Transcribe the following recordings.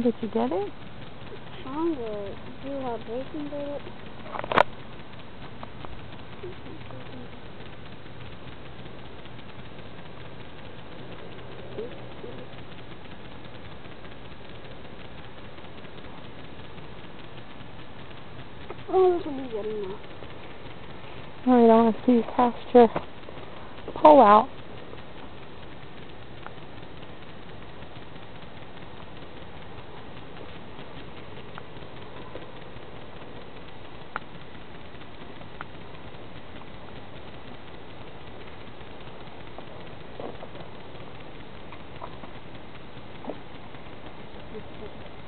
Did you get it? Trying to do a breaking bit. Oh, this will be good enough. Alright, I want to see you cast your pole out.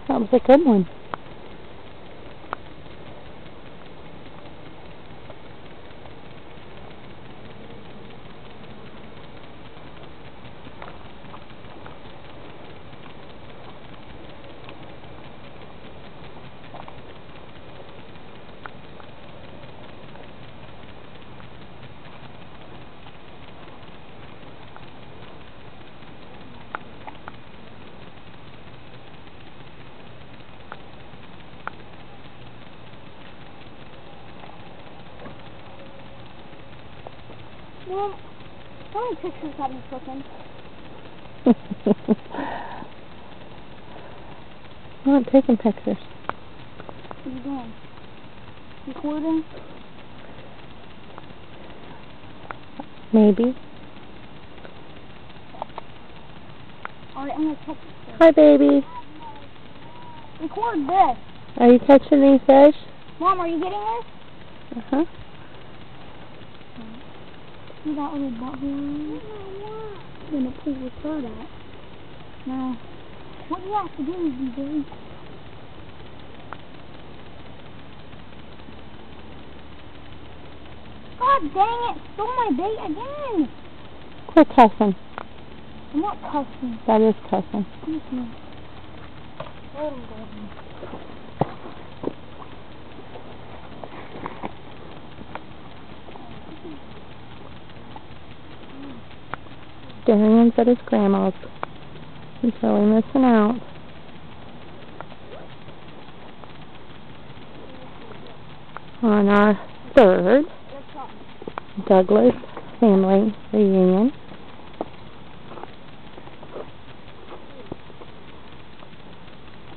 That was a good one. Well, how many pictures have you taken? I'm not taking pictures. What are you doing? Recording? Maybe. Alright, I'm gonna catch this. Hi, baby. Record this. Are you catching these fish? Mom, are you getting this? Uh-huh. See that little butthole? I'm gonna pull the third out. Now, what you have to do is be very... God dang it! Stole my bait again! Quit cussing. I'm not cussing. That is cussing. Listen. Hold on. Darian's at his grandma's. He's really missing out. On our third Douglas family reunion.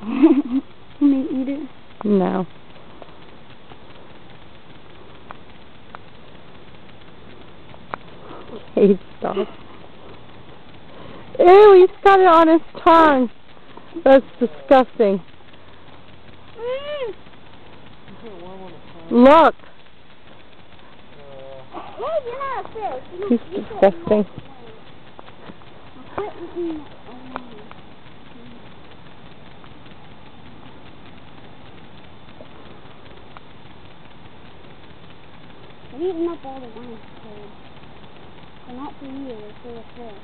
Can they eat it? No. Hey, stop. Ew, he's got it on his tongue. That's disgusting. Look. Hey, you're not a fish. He's disgusting. Quit eating it. I've eaten up all the ones, kid. They're not for you, they're for the fish.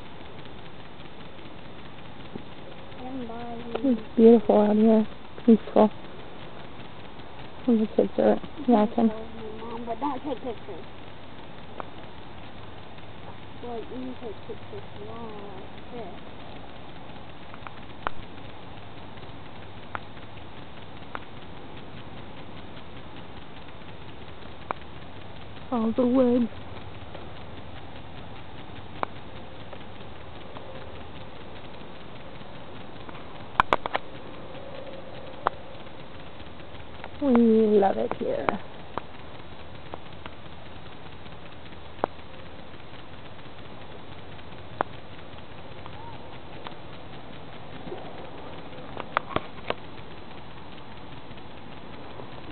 It's beautiful out here. Peaceful. And the kids are yakking. Mom, but don't take pictures. Well, you can take pictures tomorrow. Fish. All the wood. We love it here.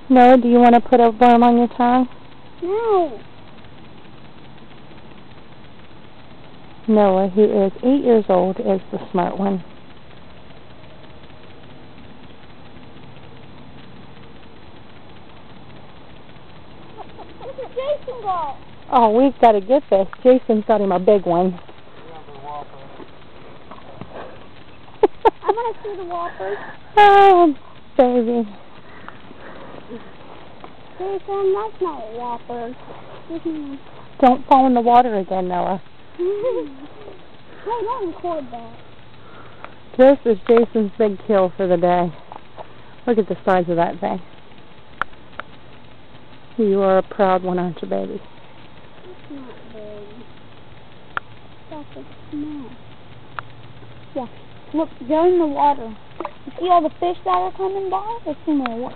Noah, do you want to put a worm on your tongue? No. Noah, who is 8 years old, is the smart one. Look at Jason got. Oh, we've got to get this. Jason's got him a big one. I'm going to see the Whoppers. Oh, baby. Jason, that's not a Whopper. Don't fall in the water again, Noah. Hey, don't record that. This is Jason's big kill for the day. Look at the size of that thing. You are a proud one, aren't you, baby? It's not big. That's a small. Yeah. Look, they're in the water. You see all the fish that are coming by? It's in the water.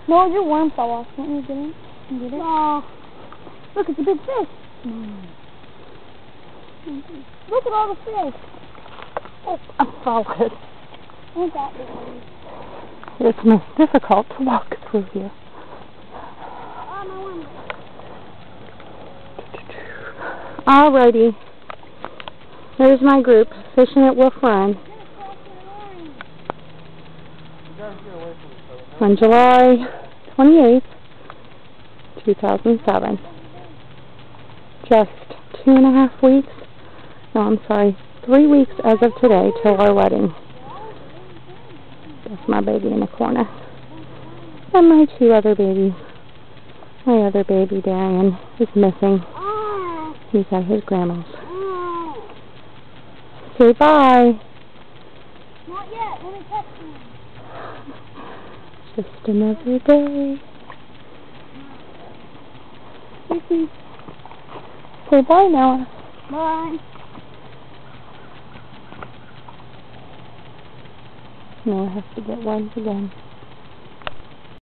No, your worm fell off. Can't you get it? Can you get it? No. Look, it's a big fish. Look at all the fish. Oh, I'm solid. Ain't that big? It's most difficult to walk through here. Oh, my worm. Alrighty. There's my group, fishing at Wolf Run. On July 28th, 2007. Just 2.5 weeks, no, I'm sorry, 3 weeks as of today till our wedding. That's my baby in the corner. And my 2 other babies. My other baby, Darian, is missing. He's at his grandma's. Say bye. Not yet, let me touch him. Just another day. Say bye, Noah. Bye. Noah has to get worms again.